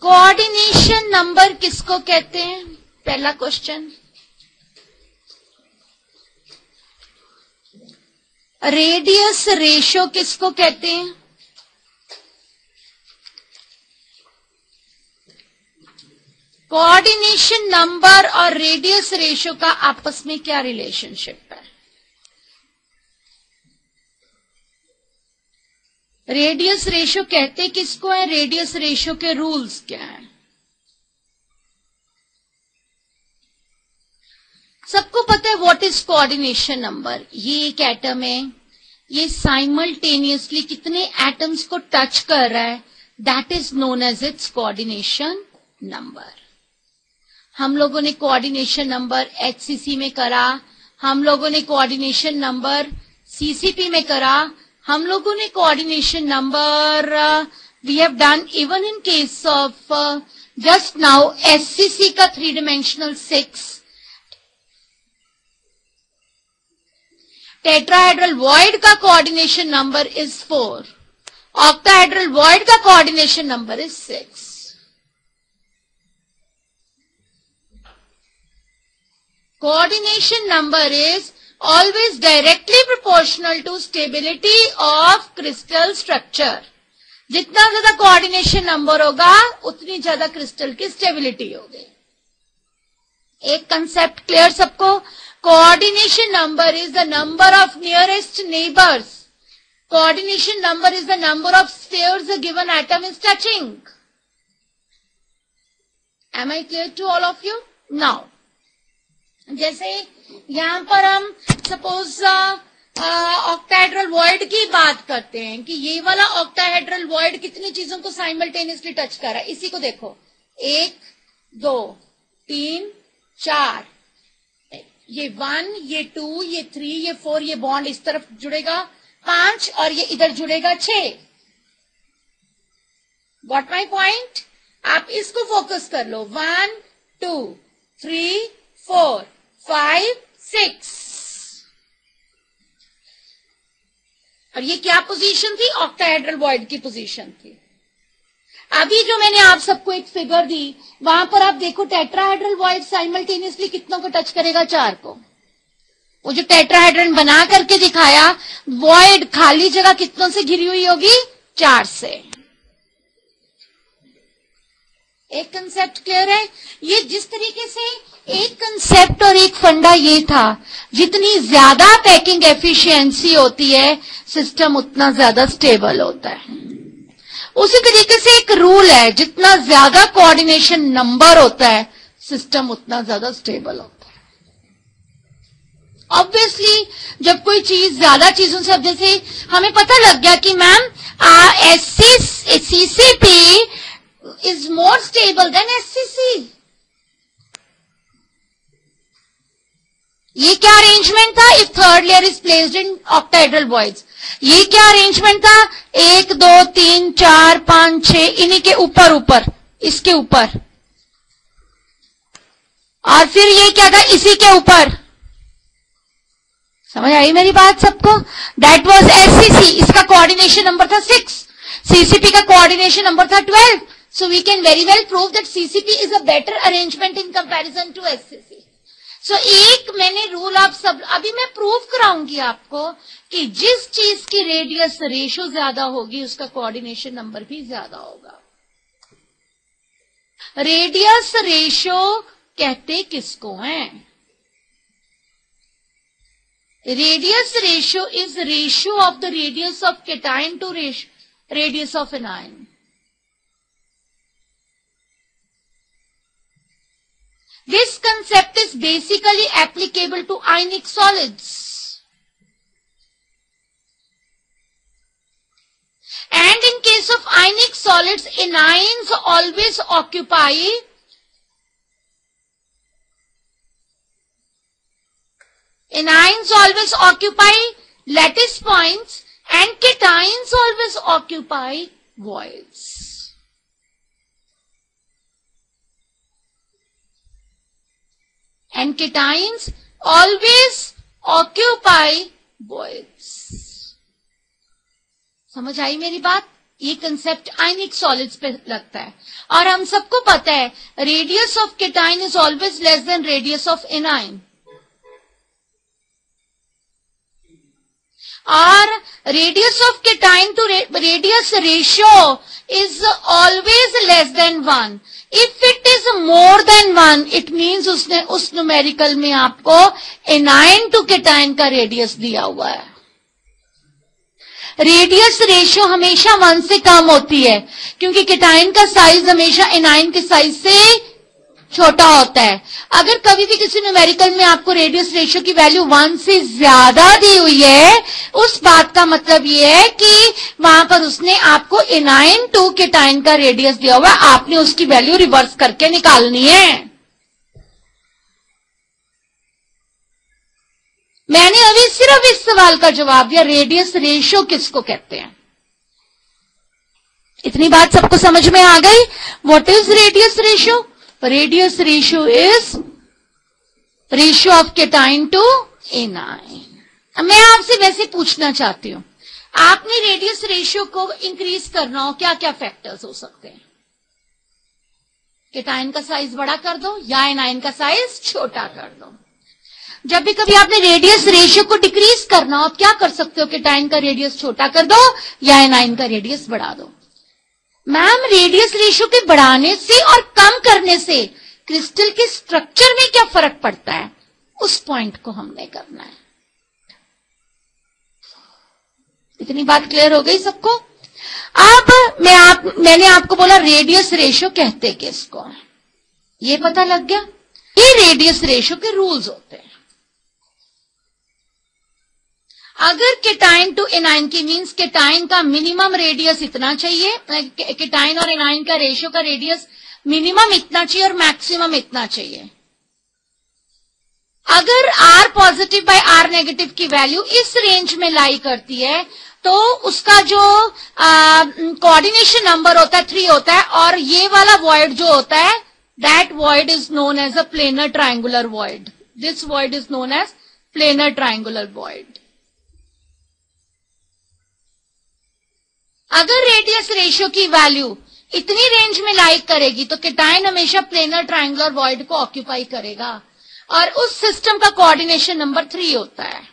Coordination number किसको कहते हैं? पहला क्वेश्चन। रेडियस रेशो किसको कहते हैं? कोऑर्डिनेशन नंबर और रेडियस रेशो का आपस में क्या रिलेशनशिप है? रेडियस रेशो कहते किसको है? रेडियस रेशो के रूल्स क्या हैं? सबको पता है व्हाट इज कोऑर्डिनेशन नंबर। ये एक एटम है, ये साइमल्टेनियसली कितने एटम्स को टच कर रहा है, that is known as its coordination number. हम लोगों ने कोऑर्डिनेशन नंबर HCC में करा, हम लोगों ने कोऑर्डिनेशन नंबर CCP में करा, हम लोगों ने coordination number we have done even in case of just now SCC का 3 डायमेंशनल 6, टेट्राहेड्रल वॉइड का coordination number is 4, octahedral void का coordination number is 6। Coordination number is always directly proportional to stability of crystal structure. जितना ज्यादा coordination number होगा उतनी ज्यादा crystal की stability होगी। एक कंसेप्ट क्लियर सबको? Coordination number is the number of nearest neighbours. Coordination number is the number of spheres a given atom is touching. Am I clear to all of you? Now, जैसे यहां पर हम suppose octahedral void की बात करते हैं कि ये वाला ऑक्टाहेड्रल वॉइड कितनी चीजों को साइमल्टेनियसली टच कर रहा है। इसी को देखो, 1 2 3 4, ये 1 ये 2 ये 3 ये 4, ये बॉन्ड इस तरफ जुड़ेगा 5 और ये इधर जुड़ेगा 6। Got my point? आप इसको फोकस कर लो। 1 2 3 4 5 6, और ये क्या पोजीशन थी? ऑक्टाहेड्रल वॉइड की पोजीशन थी। अभी जो मैंने आप सबको एक फिगर दी, वहां पर आप देखो टेट्राहेड्रल वॉइड साइमल्टेनियसली कितनों को टच करेगा? 4 को। वो जो टेट्राहेड्रल बना करके दिखाया, वॉइड खाली जगह कितनों से घिरी हुई होगी? 4 से। एक कंसेप्ट क्लियर है? ये जिस तरीके से एक कंसेप्ट और एक फंडा ये था, जितनी ज्यादा पैकिंग एफिशिएंसी होती है सिस्टम उतना ज्यादा स्टेबल होता है। उसी तरीके से एक रूल है, जितना ज्यादा कोऑर्डिनेशन नंबर होता है सिस्टम उतना ज्यादा स्टेबल होता है। ऑब्वियसली जब कोई चीज ज्यादा चीजों से, अब जैसे हमें पता लग गया कि ma'am CCP is more stable than SCC. ये क्या अरेंजमेंट था? If third layer is placed in octahedral voids, ये क्या अरेंजमेंट था? 1 2 3 4 5 6, इन्हीं के ऊपर ऊपर, इसके ऊपर, और फिर ये क्या था? इसी के ऊपर। समझ आई मेरी बात सबको? That was SCC। इसका कोऑर्डिनेशन नंबर था 6, CCP का कोऑर्डिनेशन नंबर था 12। So we can very well prove that CCP is a better arrangement in comparison to SCC. So एक मैंने रूल आप सब, अभी मैं प्रूव कराऊंगी आपको कि जिस चीज की रेडियस रेशो ज्यादा होगी उसका कोऑर्डिनेशन नंबर भी ज्यादा होगा। रेडियस रेशो कहते किसको हैं? Radius ratio is ratio of the radius of cation to radius of anion. This concept is basically applicable to ionic solids. And in case of ionic solids, anions always occupy lattice points and cations always occupy voids. And cations always occupy voids. समझ आई मेरी बात? ये concept आयनिक solids पे लगता है। और हम सबको पता है radius of cation is always less than radius of anion, और radius of cation to radius ratio is always less than 1। If it is more than 1 it means उसने उस न्यूमेरिकल में आपको एनाइन टू केटाइन का radius दिया हुआ है। Radius ratio हमेशा 1 से कम होती है क्योंकि केटाइन का साइज हमेशा एनाइन के साइज से छोटा होता है। अगर कभी भी किसी न्यूमेरिकल में आपको रेडियस रेशियो की वैल्यू 1 से ज्यादा दी हुई है, उस बात का मतलब ये है कि वहां पर उसने आपको एनाइन टू केटाइन का रेडियस दिया हुआ है, आपने उसकी वैल्यू रिवर्स करके निकालनी है। मैंने अभी सिर्फ इस सवाल का जवाब दिया, रेडियस रेशियो किसको कहते हैं। इतनी बात सबको समझ में आ गई। What is radius ratio? Radius ratio is ratio of cation to anion. मैं आपसे वैसे पूछना चाहती हूं, आपने रेडियस रेशियो को इंक्रीज करना हो, क्या क्या फैक्टर्स हो सकते हैं? केटाइन का साइज बड़ा कर दो या एनाइन का साइज छोटा कर दो। जब भी कभी आपने रेडियस रेशियो को डिक्रीज करना हो, आप क्या कर सकते हो? केटाइन का रेडियस छोटा कर दो या एनाइन का रेडियस बढ़ा दो। मैम, रेडियस रेशियो के बढ़ाने से और कम करने से क्रिस्टल के स्ट्रक्चर में क्या फर्क पड़ता है, उस पॉइंट को हमने करना है। इतनी बात क्लियर हो गई सबको? अब मैंने आपको बोला रेडियस रेशियो कहते किसको है, ये पता लग गया। ये रेडियस रेशियो के रूल्स होते हैं। अगर केटाइन टू एनाइन की मीन्स केटाइन का मिनिमम रेडियस इतना चाहिए, केटाइन और एनाइन का रेशियो का रेडियस मिनिमम इतना चाहिए और मैक्सिमम इतना चाहिए। अगर R positive by R negative की वैल्यू इस रेंज में लाई करती है तो उसका जो कोऑर्डिनेशन नंबर होता है 3 होता है, और ये वाला वॉइड जो होता है that void is known as a planar triangular void. This void is known as planar triangular void. अगर रेडियस रेशियो की वैल्यू इतनी रेंज में लाई करेगी तो केटाइन हमेशा प्लेनर ट्रायंगुलर वॉइड को ऑक्यूपाई करेगा, और उस सिस्टम का कोऑर्डिनेशन नंबर 3 होता है।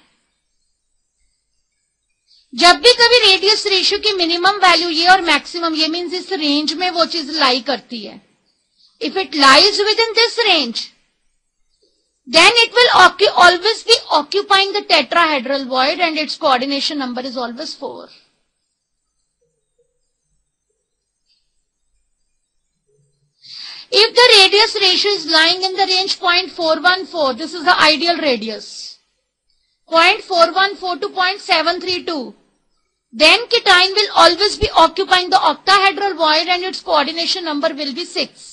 जब भी कभी रेडियस रेशियो की मिनिमम वैल्यू ये और मैक्सिमम ये मीन्स इस रेंज में वो चीज लाई करती है, if it lies with in this range then it will always be occupying the tetrahedral void and its coordination number is always 4. If the radius ratio is lying in the range 0.414, this is the ideal radius, 0.414 to 0.732, then cation will always be occupying the octahedral void and its coordination number will be 6.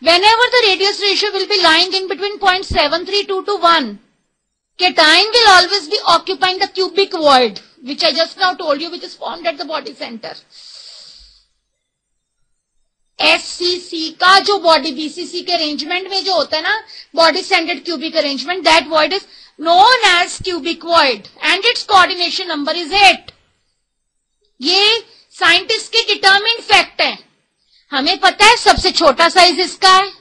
Whenever the radius ratio will be lying in between 0.732 to 1, cation will always be occupying the cubic void, which I just now told you, which is formed at the body center. SCC का जो body BCC के arrangement में जो होता है ना, body centred cubic arrangement, that void is known as cubic void and its coordination number is 8. ये scientist के डिटरमिन्ड फैक्ट है। हमें पता है सबसे छोटा साइज इसका है,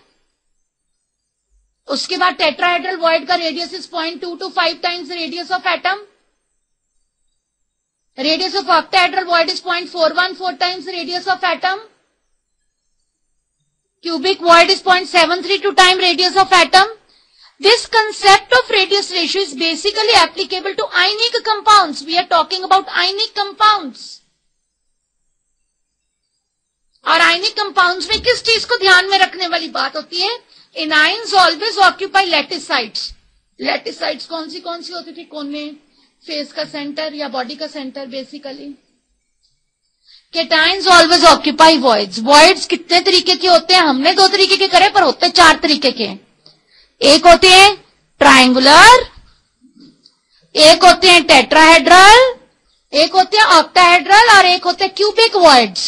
उसके बाद टेट्राहेड्रल वॉइड का radius is 0.2 to 5 times radius of atom, radius of octahedral void is 0.414 times radius of atom, cubic void is 0.732 times radius of atom. This concept of radius ratio is basically applicable to ionic compounds. We are talking about ionic compounds. और ionic compounds में किस चीज को ध्यान में रखने वाली बात होती है? Anions always occupy lattice sites. Lattice sites कौन सी होती थी? कोने, फेस का सेंटर या बॉडी का centre basically. Cations always occupy voids. Voids कितने तरीके के होते हैं? हमने 2 तरीके के करे, पर होते 4 तरीके के। एक होते हैं ट्रायंगुलर, एक होते हैं टेट्राहेड्रल, एक होते हैं ऑक्टाहेड्रल और एक होते हैं क्यूबिक वॉइड्स।